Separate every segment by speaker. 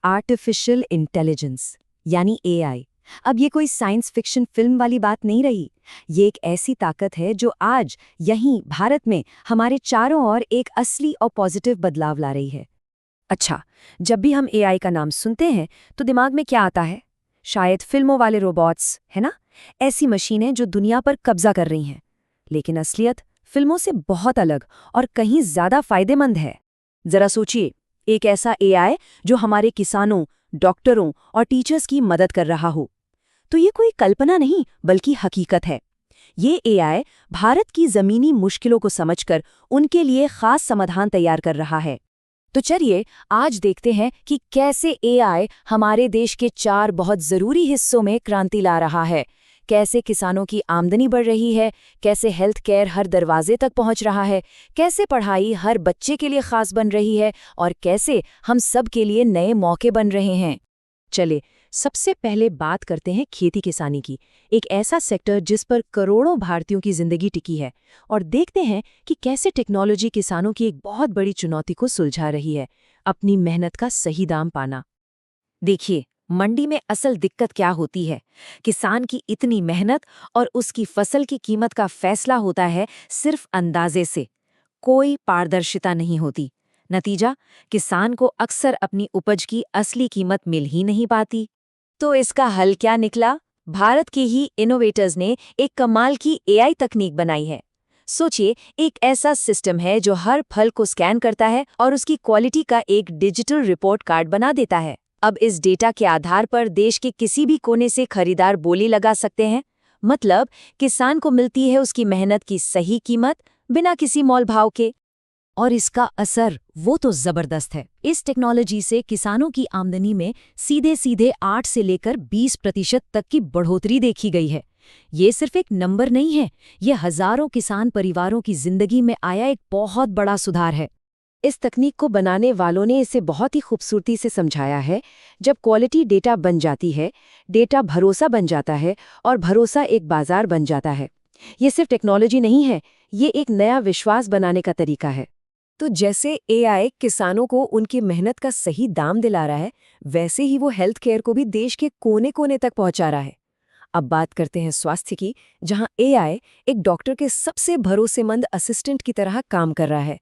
Speaker 1: Artificial intelligence यानी AI. अब ये कोई साइंस फिक्शन फिल्म वाली बात नहीं रही। ये एक ऐसी ताकत है जो आज यहीं भारत में हमारे चारों ओर एक असली और पॉजिटिव बदलाव ला रही है। अच्छा, जब भी हम एआई का नाम सुनते हैं तो दिमाग में क्या आता है? शायद फिल्मों वाले रोबोट्स, है ना? ऐसी मशीनें जो दुनिया पर कब्जा कर रही हैं। लेकिन असलियत फिल्मों से बहुत अलग और कहीं ज्यादा फायदेमंद है। जरा सोचिए, एक ऐसा एआई जो हमारे किसानों, डॉक्टरों और टीचर्स की मदद कर रहा हो। तो ये कोई कल्पना नहीं बल्कि हकीकत है। ये एआई भारत की जमीनी मुश्किलों को समझकर उनके लिए खास समाधान तैयार कर रहा है। तो चलिए आज देखते हैं कि कैसे एआई हमारे देश के 4 बहुत जरूरी हिस्सों में क्रांति ला रहा है। कैसे किसानों की आमदनी बढ़ रही है, कैसे हेल्थ केयर हर दरवाजे तक पहुंच रहा है, कैसे पढ़ाई हर बच्चे के लिए खास बन रही है और कैसे हम सब के लिए नए मौके बन रहे हैं। चले सबसे पहले बात करते हैं खेती किसानी की, एक ऐसा सेक्टर जिस पर करोड़ों भारतीयों की जिंदगी टिकी है, और देखते हैं कि कैसे टेक्नोलॉजी किसानों की एक बहुत बड़ी चुनौती को सुलझा रही है, अपनी मेहनत का सही दाम पाना। देखिए, मंडी में असल दिक्कत क्या होती है। किसान की इतनी मेहनत और उसकी फसल की कीमत का फैसला होता है सिर्फ अंदाजे से। कोई पारदर्शिता नहीं होती। नतीजा, किसान को अक्सर अपनी उपज की असली कीमत मिल ही नहीं पाती। तो इसका हल क्या निकला? भारत के ही इनोवेटर्स ने एक कमाल की एआई तकनीक बनाई है। सोचिए, एक ऐसा सिस्टम है जो हर फल को स्कैन करता है और उसकी क्वालिटी का एक डिजिटल रिपोर्ट कार्ड बना देता है। अब इस डेटा के आधार पर देश के किसी भी कोने से खरीदार बोली लगा सकते हैं। मतलब किसान को मिलती है उसकी मेहनत की सही कीमत बिना किसी मोल भाव के। और इसका असर वो तो जबरदस्त है। इस टेक्नोलॉजी से किसानों की आमदनी में सीधे सीधे 8 से लेकर 20% तक की बढ़ोतरी देखी गई है। ये सिर्फ एक नंबर नहीं है, ये हजारों किसान परिवारों की जिंदगी में आया एक बहुत बड़ा सुधार है। इस तकनीक को बनाने वालों ने इसे बहुत ही खूबसूरती से समझाया है। जब क्वालिटी डेटा बन जाती है, डेटा भरोसा बन जाता है और भरोसा एक बाजार बन जाता है। ये सिर्फ टेक्नोलॉजी नहीं है, ये एक नया विश्वास बनाने का तरीका है। तो जैसे एआई किसानों को उनकी मेहनत का सही दाम दिला रहा है, वैसे ही वो हेल्थ केयर को भी देश के कोने कोने तक पहुंचा रहा है। अब बात करते हैं स्वास्थ्य की, जहां एआई एक डॉक्टर के सबसे भरोसेमंद असिस्टेंट की तरह काम कर रहा है।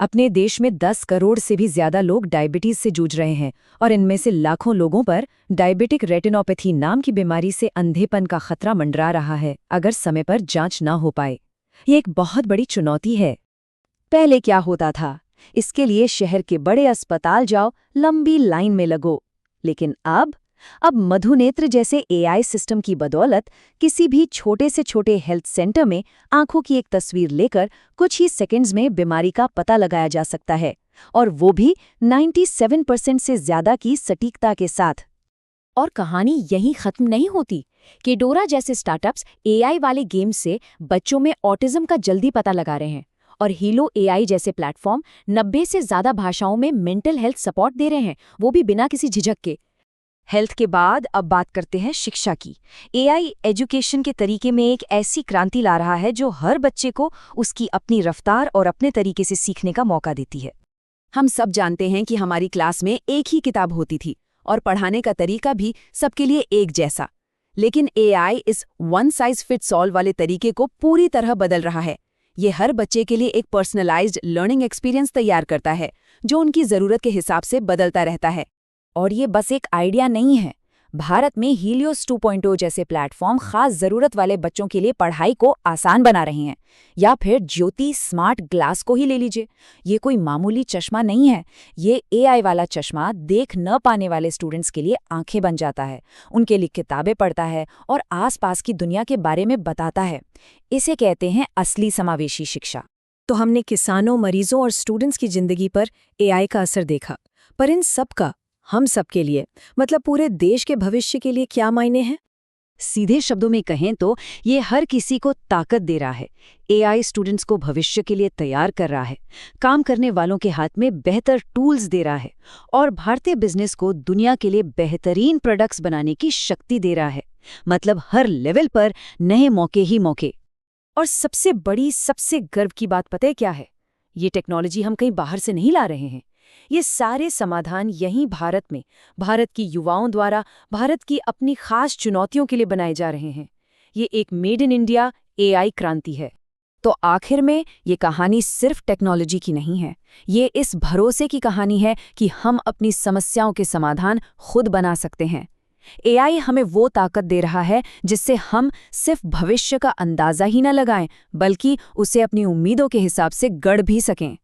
Speaker 1: अपने देश में 10 करोड़ से भी ज्यादा लोग डायबिटीज से जूझ रहे हैं, और इनमें से लाखों लोगों पर डायबिटिक रेटिनोपैथी नाम की बीमारी से अंधेपन का खतरा मंडरा रहा है अगर समय पर जांच न हो पाए। ये एक बहुत बड़ी चुनौती है। पहले क्या होता था? इसके लिए शहर के बड़े अस्पताल जाओ, लंबी लाइन में लगो। लेकिन अब मधुनेत्र जैसे एआई सिस्टम की बदौलत किसी भी छोटे से छोटे हेल्थ सेंटर में आंखों की एक तस्वीर लेकर कुछ ही सेकंड्स में बीमारी का पता लगाया जा सकता है, और वो भी 97% से ज्यादा की सटीकता के साथ। और कहानी यहीं खत्म नहीं होती। केडोरा जैसे स्टार्टअप्स एआई वाले गेम से बच्चों में ऑटिज्म का जल्दी पता लगा रहे हैं, और हीलो एआई जैसे प्लेटफॉर्म 90 से ज्यादा भाषाओं में मेंटल हेल्थ सपोर्ट दे रहे हैं, वो भी बिना किसी झिझक के। हेल्थ के बाद अब बात करते हैं शिक्षा की। एआई एजुकेशन के तरीके में एक ऐसी क्रांति ला रहा है जो हर बच्चे को उसकी अपनी रफ्तार और अपने तरीके से सीखने का मौका देती है। हम सब जानते हैं कि हमारी क्लास में एक ही किताब होती थी और पढ़ाने का तरीका भी सबके लिए एक जैसा। लेकिन एआई इस वन साइज फिट्स ऑल वाले तरीके को पूरी तरह बदल रहा है। ये हर बच्चे के लिए एक पर्सनलाइज्ड लर्निंग एक्सपीरियंस तैयार करता है जो उनकी ज़रूरत के हिसाब से बदलता रहता है। और ये बस एक आइडिया नहीं है। भारत में हीलियोस 2.0 जैसे प्लेटफॉर्म खास ज़रूरत वाले बच्चों के लिए पढ़ाई को आसान बना रहे हैं। या फिर ज्योति स्मार्ट ग्लास को ही ले लीजिए। ये कोई मामूली चश्मा नहीं है। ये एआई वाला चश्मा देख न पाने वाले स्टूडेंट्स के लिए आंखें बन जाता है, उनके लिए किताबें पढ़ता है और आसपास की दुनिया के बारे में बताता है। इसे कहते हैं असली समावेशी शिक्षा। तो हमने किसानों, मरीजों और स्टूडेंट्स की जिंदगी पर एआई का असर देखा, पर इन सब का हम सब के लिए, मतलब पूरे देश के भविष्य के लिए क्या मायने हैं? सीधे शब्दों में कहें तो ये हर किसी को ताकत दे रहा है। एआई स्टूडेंट्स को भविष्य के लिए तैयार कर रहा है, काम करने वालों के हाथ में बेहतर टूल्स दे रहा है, और भारतीय बिजनेस को दुनिया के लिए बेहतरीन प्रोडक्ट्स बनाने की शक्ति दे रहा है। मतलब हर लेवल पर नए मौके ही मौके। और सबसे बड़ी, सबसे गर्व की बात पता है क्या है? ये टेक्नोलॉजी हम कहीं बाहर से नहीं ला रहे हैं। ये सारे समाधान यहीं भारत में, भारत की युवाओं द्वारा, भारत की अपनी खास चुनौतियों के लिए बनाए जा रहे हैं। ये एक मेड इन इंडिया एआई क्रांति है। तो आखिर में ये कहानी सिर्फ टेक्नोलॉजी की नहीं है, ये इस भरोसे की कहानी है कि हम अपनी समस्याओं के समाधान खुद बना सकते हैं। एआई हमें वो ताकत दे रहा है जिससे हम सिर्फ भविष्य का अंदाजा ही न लगाएं, बल्कि उसे अपनी उम्मीदों के हिसाब से गढ़ भी सकें।